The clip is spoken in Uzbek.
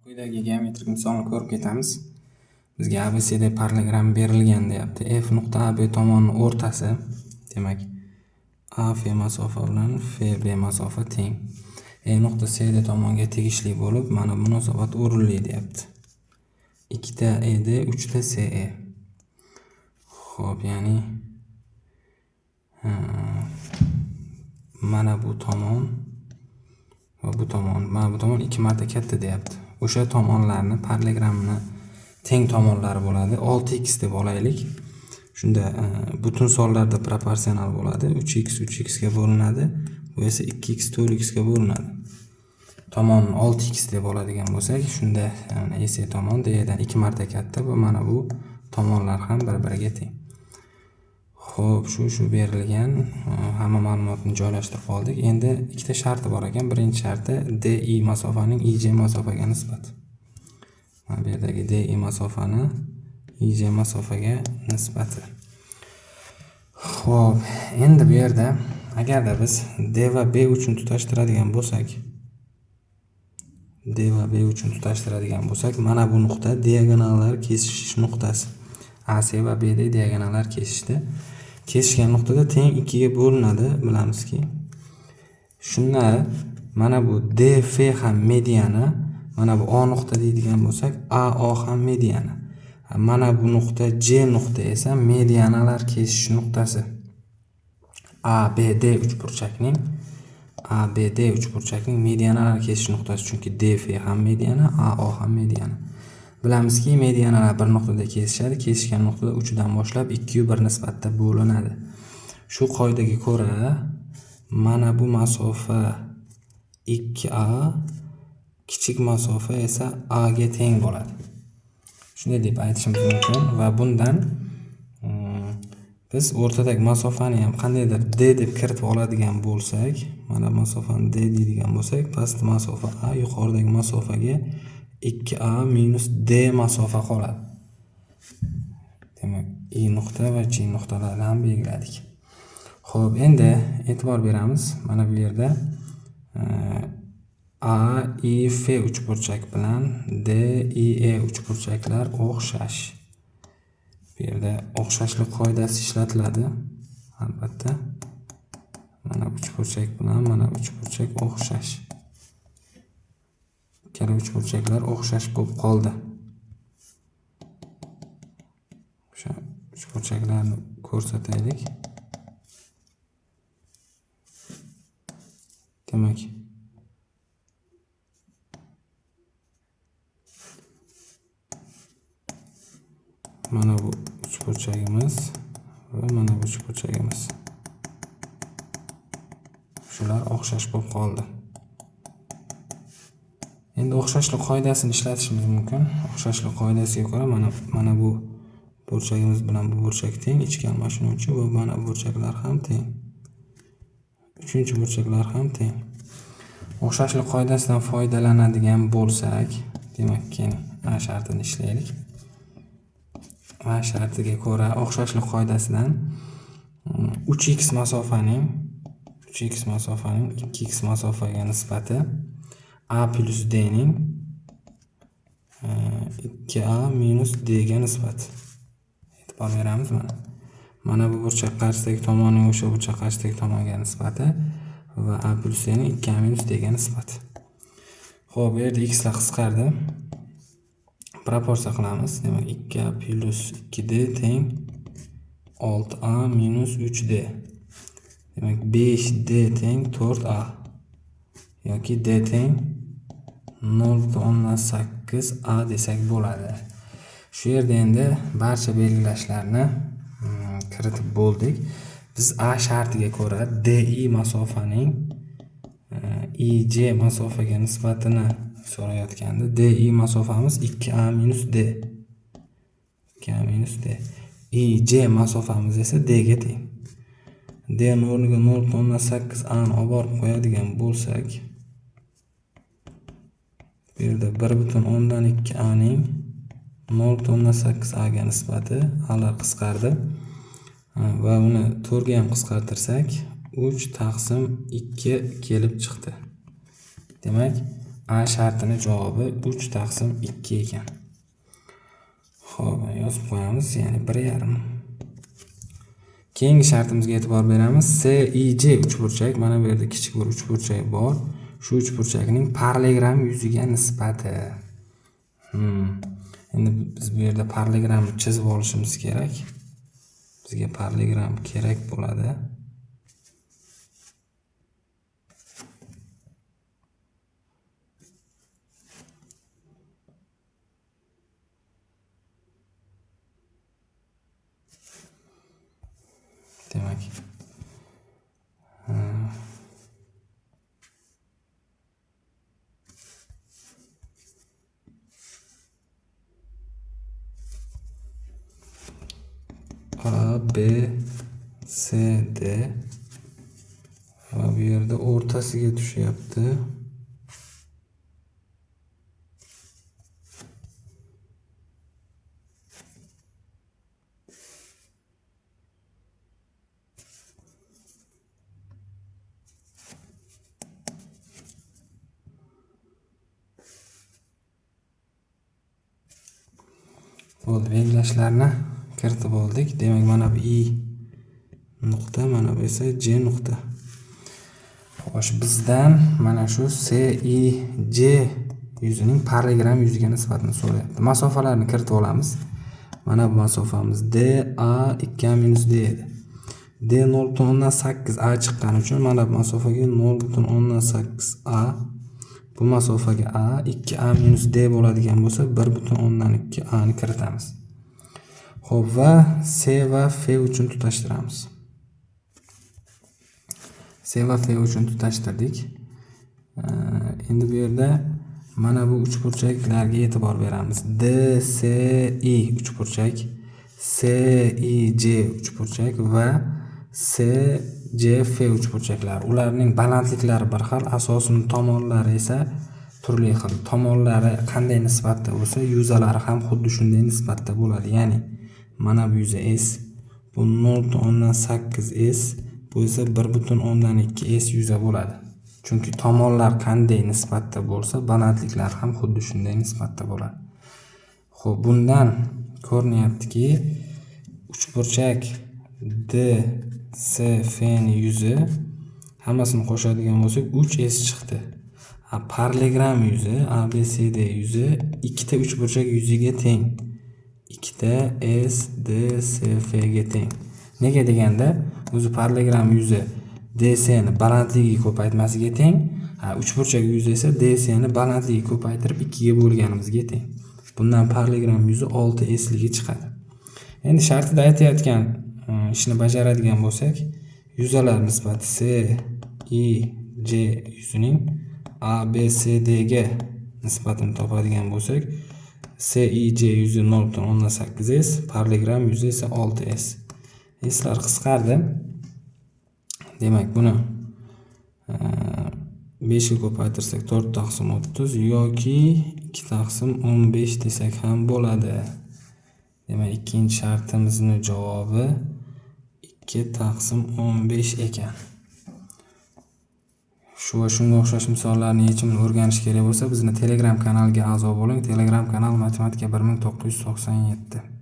Quyidagi geometrik misolni ko'rib ketamiz. Bizga ABCD parallelogram berilgan deyapti. F nuqta AB tomonining o'rtasi, demak, AF masofa bilan FB masofa teng. E nuqta CD tomonga tegishli bo'lib, mana munosabat o'rinli deyapti. 2 ta ED, 3 ta CE. Xo'p, ya'ni mana bu tomon va bu tomon, mana bu tomon 2 marta katta deyapti. O'sha tomonlarni parallelogramni teng tomonlari bo'ladi. 6x deb olaylik. Shunda butun sonlarda proporsional bo'ladi. 3x 3x ga bo'linadi. Bu esa 2x 4x ga bo'linadi. Tomon 6x deb oladigan bo'lsak, shunda AC tomon D'dan 2 marta katta va mana bu tomonlar ham bir-biriga teng. Xo'p, shu berilgan hamma ma'lumotni joylashtirib oldik. Endi ikkita sharti bor ekan. Birinchi sharti DI masofaning IJ masofaga nisbati. Mana bu yerdagi DI masofani IJ masofaga nisbati. Xo'p, endi bu yerda agarda biz D va B uchun tutashtiradigan bo'lsak, mana bu nuqta diagonallar kesishish nuqtasi. AC va BD diagonallar kesishdi. Kesishgan nuqtada teng 2 ga bo'linadi, bilamizki. Shunda mana bu DF ham mediani, mana bu A nuqta deydigan bo'lsak, AO ham mediani. Mana bu nuqta J nuqta esa medianalar kesishish nuqtasi. ABD uchburchakning medianalar kesish nuqtasi, chunki DF ham mediani, AO ham mediani. Bilamizki, medianalar bir nuqtada kesishadi. Kesishgan nuqtada uchidan boshlab 2/1 nisbatda bo'linadi. Shu qoidaga ko'ra, mana bu masofa 2A, kichik masofa esa A ga teng bo'ladi. Shunday deb aytishimiz mumkin va bundan biz o'rtadagi masofani ham qandaydir D deb kiritib oladigan bo'lsak, mana masofani D deydigan bo'lsak, pastki masofa A, yuqoridagi masofaga 2A minus D masofa qoladi. Demak, I nuqta va J nuqtalarini ham belgiladik. Xo'p, endi e'tibor beramiz. Mana bu yerda AIF uchburchak bilan DIE uchburchaklar o'xshash. Bu yerda o'xshashlik qoidasi ishlatiladi. Albatta, mana bu uchburchak bilan mana bu uchburchak o'xshash. Ikkala uchburchaklar o'xshash bo'lib qoldi. O'sha uchburchaklarni ko'rsataylik. Demak, mana bu uchburchagimiz va mana bu uchburchagimiz. Shular o'xshash bo'lib qoldi. Endi o'xshashlik qoidasini ishlatishimiz mumkin. O'xshashlik qoidasiga ko'ra mana bu burchagimiz bilan bu burchak teng, ichki almashinuvchi va mana bu burchaklar ham teng. Uchinchi burchaklar ham teng. O'xshashlik qoidasidan foydalanadigan bo'lsak, demak, A shartini ishlaylik. A shartiga ko'ra o'xshashlik qoidasidan 3x masofaning 2x masofaga nisbati A plus D ning 2A minus D ga nisbati. E'tibor beramiz mana. Mana bu burchak qarshisidagi tomonning o'sha burchak qarshisidagi tomonga nisbati va A plus D ning 2A minus D ga nisbati. Xo'p, bu yerda x lar qisqardi. Proporsiya qilamiz. Demak, 2A plus 2D teng 6A minus 3D. Demak, 5D teng 4A yoki D teng 0.8A desak bo'ladi. Shu yerda endi barcha belgilashlarni kiritib bo'ldik. Biz A shartiga ko'ra DI masofaning IJ masofaga nisbatini so'rayotganda, DI masofamiz 2A minus D. 2A minus D. IJ masofamiz esa D ga teng. D o'rniga 0.8A ni olib borib qo'yadigan bo'lsak, bu yerda 1.2A ning 0.8A ga nisbati A'lar qisqardi va uni 4 ga ham qisqartirsak 3 taqsim 2 kelib chiqdi. Demak, A shartining javobi 3 taqsim 2 ekan. Xo'p, yozib qo'yamiz, ya'ni 1,5. Keyingi shartimizga e'tibor beramiz. CIJ uchburchak, mana bu yerda kichik bir uchburchak bor. Shu uchburchakning parallelogram yuziga nisbati. Endi biz bu yerda parallelogramni chizib olishimiz kerak. Bizga parallelogram kerak bo'ladi. Demak, A, B, C, D va bu yerda o'rtasiga tushyapti. Bo'ldi, belgilashlarni kiritib oldik. Demak, mana bu I nuqta, mana bu esa J nuqta. Xo'sh, bizdan mana shu CIJ yuzining parallelogram yuziga nisbatini so'rayapti. Masofalarni kiritib olamiz. Mana bu masofamiz DA 2A - D edi. D 0,8 A chiqqani uchun mana bu masofaga 0,8 A, bu masofaga A 2A - D bo'ladigan bo'lsa 1,2 A ni kiritamiz. Xo'p, va C va F uchun tutashtiramiz. C va F uchun tutashtirdik. Endi bu yerda mana bu uchburchaklarga e'tibor beramiz. DCI uchburchak, CIJ uchburchak va CJF uchburchaklar. Ularning balandliklari bir xil, asosining tomonlari esa turli xil. Tomonlari qanday nisbatda bo'lsa, yuzalari ham xuddi shunday nisbatda bo'ladi. Ya'ni mana bu yuza S, bu 0,8 S, bu esa 1,2 S yuza bo'ladi. Chunki tomonlar qanday nisbatda bo'lsa, balandliklar ham xuddi shunday nisbatda bo'ladi. Xo'p, bundan ko'rinyaptiki, uchburchak DCF ning yuzi hammasini qo'shadigan bo'lsak 3S chiqdi. Parallelogram yuzi, ABCD yuzi ikkita uchburchak yuziga teng. Ikkita SDCF ga teng. Nega deganda, o'zi parallelogram yuzi DC ni balandligiga ko'paytmasiga teng, uchburchak yuzi esa DC ni balandligiga ko'paytirib 2 ga bo'lganimizga teng. Bundan parallelogram yuzi 6S ligi chiqadi. Endi shartida aytayotgan ishni bajaradigan bo'lsak, yuzalar nisbati C, I, J yuzining ABCD ga nisbatini topadigan bo'lsak, CIJ yuzi 0,8S, parallelogram yuzi esa 6S. S'lar qisqardi. Demak, buni 5 ga ko'paytirsak 4/30 yoki 2/15 desak ham bo'ladi. Demak, ikkinchi shartimizning javobi 2/15 ekan. Shu va shunga o'xshash misollarning yechimini o'rganish kerak bo'lsa, bizni Telegram kanaliga a'zo bo'ling. Telegram kanal Matematika 1997.